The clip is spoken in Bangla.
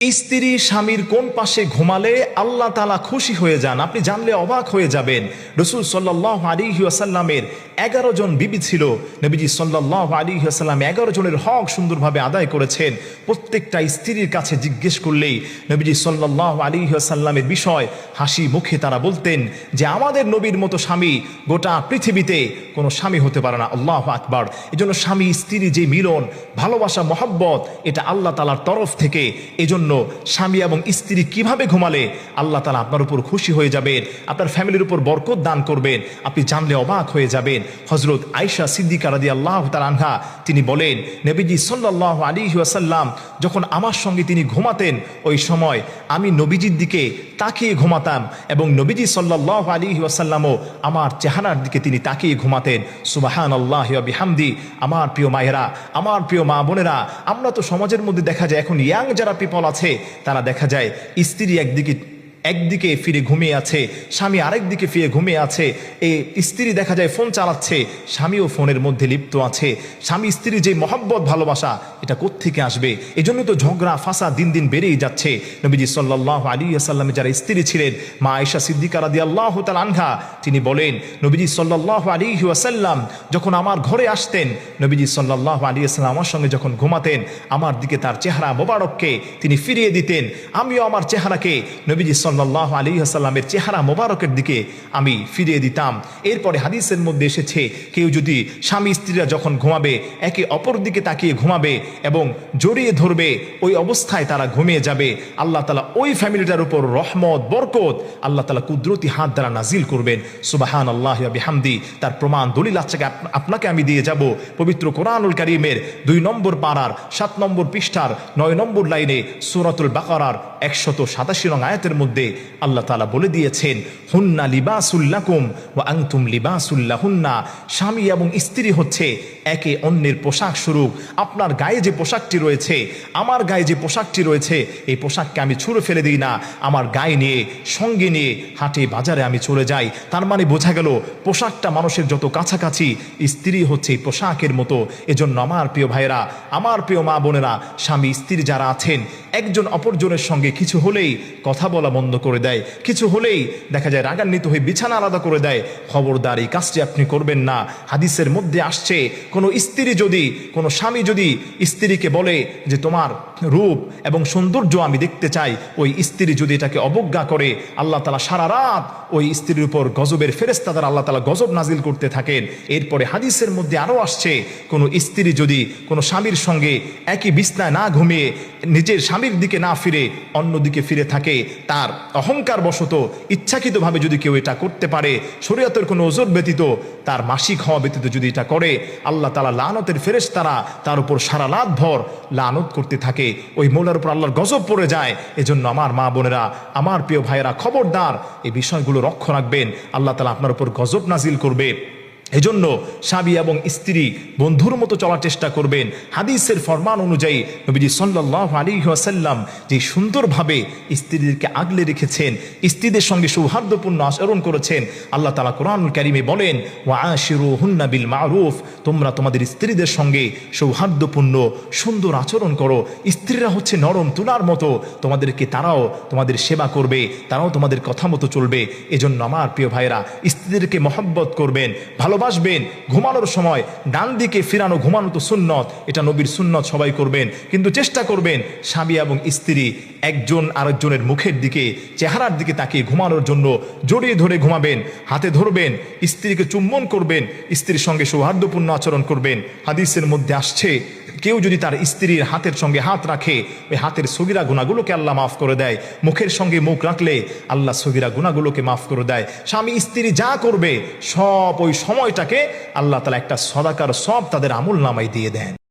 স্ত্রী স্বামীর কোন পাশে ঘুমালে আল্লাহ তাআলা খুশি হয়ে যান, আপনি জানলে অবাক হয়ে যাবেন। রাসূল সাল্লাল্লাহু আলাইহি ওয়াসাল্লামের 11 জন বিবি ছিল। নবীজি সাল্লাল্লাহু আলাইহি ওয়াসাল্লাম 11 জনের হক সুন্দরভাবে আদায় করেছেন। প্রত্যেকটা স্ত্রীর কাছে জিজ্ঞেস করলেই নবীজি সাল্লাল্লাহু আলাইহি ওয়াসাল্লামের বিষয় হাসি মুখে তারা বলতেন যে আমাদের নবীর মতো স্বামী গোটা পৃথিবীতে কোনো স্বামী হতে পারে না। আল্লাহু আকবার। এজন্য স্বামী স্ত্রী যে মিলন, ভালোবাসা, মহব্বত, এটা আল্লাহ তাআলার তরফ থেকে। এজন্য স্বামী এবং স্ত্রী কিভাবে ঘুমালে আল্লাহ তাআলা আপনার উপর খুশি হয়ে যাবেন, আপনার ফ্যামিলির উপর বরকত দান করবেন, আপনি জানলে অবাক হয়ে যাবেন। হযরত আয়েশা সিদ্দিকা রাদিয়াল্লাহু তাআলা আনহা তিনি বলেন, নবীজি সাল্লাল্লাহু আলাইহি ওয়াসাল্লাম যখন আমার সঙ্গে তিনি ঘুমাতেন, ওই সময় আমি নবীজির দিকে তাকিয়ে ঘুমাতাম এবং নবীজি সাল্লাল্লাহু আলাইহি ওয়াসাল্লামও আমার চেহারার দিকে তিনি তাকিয়ে ঘুমাতেন। সুবহানাল্লাহি ওয়া বিহামদি। আমার প্রিয় মায়েরা, আমার প্রিয় মা বোনেরা, আমরা তো সমাজের মধ্যে দেখা যায় এখন ইয়াং যারা পিপল আছে তারা দেখা যায় স্ত্রী একদিকে ফিরে ঘুমিয়ে আছে, স্বামী আরেক দিকে ফিরে ঘুমিয়ে আছে। এই স্ত্রী দেখা যায় ফোন চালাচ্ছে, স্বামীও ফোনের মধ্যে লিপ্ত আছে। স্বামী স্ত্রীর যে মহব্বত ভালোবাসা এটা কোত্থেকে আসবে? এই জন্য তো ঝগড়া ফাঁসা দিন দিন বেড়েই যাচ্ছে। নবীজি সাল্লাল্লাহু আলাইহি ওয়াসাল্লামের যারা স্ত্রী ছিলেন, মা আয়েশা সিদ্দিকা রাদিয়াল্লাহু তাআলা আনহা তিনি বলেন, নবীজি সাল্লাল্লাহু আলাইহি ওয়াসাল্লাম যখন আমার ঘরে আসতেন, নবীজি সাল্লাল্লাহু আলাইহি ওয়াসাল্লাম আমার সঙ্গে যখন ঘুমাতেন, আমার দিকে তার চেহারা মোবারককে তিনি ফিরিয়ে দিতেন, আমিও আমার চেহারাকে নবীজি সাল্লাল্লাহু আলাইহি ওয়াসাল্লামের চেহারা মোবারকের দিকে আমি ফিরিয়ে দিতাম। এরপরে হাদিসের মধ্যে এসেছে, কেউ যদি স্বামী স্ত্রীরা যখন ঘুমাবে একে অপর দিকে তাকিয়ে ঘুমাবে এবং জড়িয়ে ধরবে, ওই অবস্থায় তারা ঘুমিয়ে যাবে, আল্লাহ তাআলা ওই ফ্যামিলিটার উপর রহমত বরকত আল্লাহ তাআলা কুদরতি হাত দ্বারা নাজিল করবেন। সুবহানাল্লাহি ওয়া বিহামদি। তার প্রমাণ দলিল আজকে আপনাকে আমি দিয়ে যাব পবিত্র কোরআনুল কারীমের 2 নম্বর পারার 7 নম্বর পৃষ্ঠার 9 নম্বর লাইনে সূরাতুল বাকারার 187 নং আয়াতের মধ্যে আল্লাহ তাআলা বলে দিয়েছেন, হুন্না লিবাসুল লাকুম ওয়া আনতুম লিবাসুল লাহুন্না। স্বামী এবং স্ত্রী হচ্ছে একে অন্যের পোশাক স্বরূপ। আপনার গায়ে যে পোশাকটি রয়েছে, আমার গায়ে যে পোশাকটি রয়েছে, এই পোশাককে আমি ছুঁড়ে ফেলে দিই না, আমার গায়ে নিয়ে সঙ্গে নিয়ে হাটে বাজারে আমি চলে যাই। তার মানে বোঝা গেল পোশাকটা মানুষের যত কাছাকাছি, স্ত্রী হচ্ছে পোশাকের মতো। এজন্য আমার প্রিয় ভাইরা, আমার প্রিয় মা বোনেরা, স্বামী স্ত্রী যারা আছেন, একজন অপরজনের সঙ্গে কিছু হলেই কথা বলা বন্ধ করে দেয়, কিছু হলেই দেখা যায় রাগান্বিত হয়ে বিছানা আলাদা করে দেয়, খবরদার এই কাজটি আপনি করবেন না। হাদিসের মধ্যে আসছে, কোনো স্ত্রী যদি, কোনো স্বামী যদি স্ত্রীকে বলে যে তোমার রূপ এবং সৌন্দর্য আমি দেখতে চাই, ওই স্ত্রী যদি এটাকে অবজ্ঞা করে, আল্লাহ তাআলা সারা রাত ওই স্ত্রীর উপর গজবের ফেরেশতা দ্বারা আল্লাহ তাআলা গজব নাজিল করতে থাকেন। এরপরে হাদিসের মধ্যে আরও আসছে, কোনো স্ত্রী যদি কোনো স্বামীর সঙ্গে একই বিছনায় না ঘুমিয়ে নিজের স্বামীর দিকে না ফিরে অন্যদিকে ফিরে থাকে, তার অহংকার বশত ইচ্ছাকৃতভাবে যদি কেউ এটা করতে পারে, শরীয়তের কোনো ওজর ব্যতীত, তার মাসিক হওয়া ব্যতীত যদি এটা করে, আল্লাহ তাআলা লানতের ফেরেশতারা তার উপর সারা রাত ভর লানত করতে থাকে, ওই মৌলার উপর আল্লাহর গজব পড়ে যায়। এজন্য আমার মা বোনেরা, আমার প্রিয় ভাইয়েরা, খবরদার এই বিষয়গুলো লক্ষ্য রাখবেন, আল্লাহ তাআলা আপনার উপর গজব নাজিল করবে। এজন্য স্বামী এবং স্ত্রী বন্ধুর মতো চলার চেষ্টা করবেন। হাদিসের ফরমান অনুযায়ী নবীজি সাল্লাল্লাহু আলাইহি ওয়াসাল্লাম যে সুন্দরভাবে স্ত্রীদেরকে আগলে রেখেছেন, স্ত্রীদের সঙ্গে সৌহার্দ্যপূর্ণ আচরণ করেছেন, আল্লাহ তাআলা কোরআনুল কারীমে বলেন, ওয়া আশিরুহুন্না বিল মারুফ, তোমরা তোমাদের স্ত্রীদের সঙ্গে সৌহার্দ্যপূর্ণ সুন্দর আচরণ করো। স্ত্রীরা হচ্ছে নরম তুলার মতো, তোমাদেরকে তারাও তোমাদের সেবা করবে, তারাও তোমাদের কথা মতো চলবে। এজন্য আমার প্রিয় ভাইরা, স্ত্রীদেরকে মহব্বত করবেন, ভালোবাসবেন। ঘুমানোর সময় ডান দিকে ফিরানো ঘুমানো তো সুন্নত, এটা নবীর সুন্নত, সবাই করবেন, কিন্তু চেষ্টা করবেন স্বামী এবং স্ত্রী একজন আরেকজনের মুখের দিকে, চেহারার দিকে তাকিয়ে ঘুমানোর জন্য জড়িয়ে ধরে ঘুমাবেন, হাতে ধরবেন, স্ত্রীকে চুম্বন করবেন, স্ত্রীর সঙ্গে সৌহার্দ্যপূর্ণ আচরণ করবেন। হাদিসের মধ্যে আসছে, কেউ যদি তার স্ত্রীর হাতের সঙ্গে হাত রাখে, ওই হাতের সগীরা গুনাহগুলোকে আল্লাহ মাফ করে দেয়। মুখের সঙ্গে মুখ রাখলে আল্লাহ সগীরা গুনাহগুলোকে মাফ করে দেয়। স্বামী স্ত্রী যা করবে সব ওই সময়টাকে আল্লাহ তাআলা একটা সদাকার সব তাদের আমল নামায় দিয়ে দেন।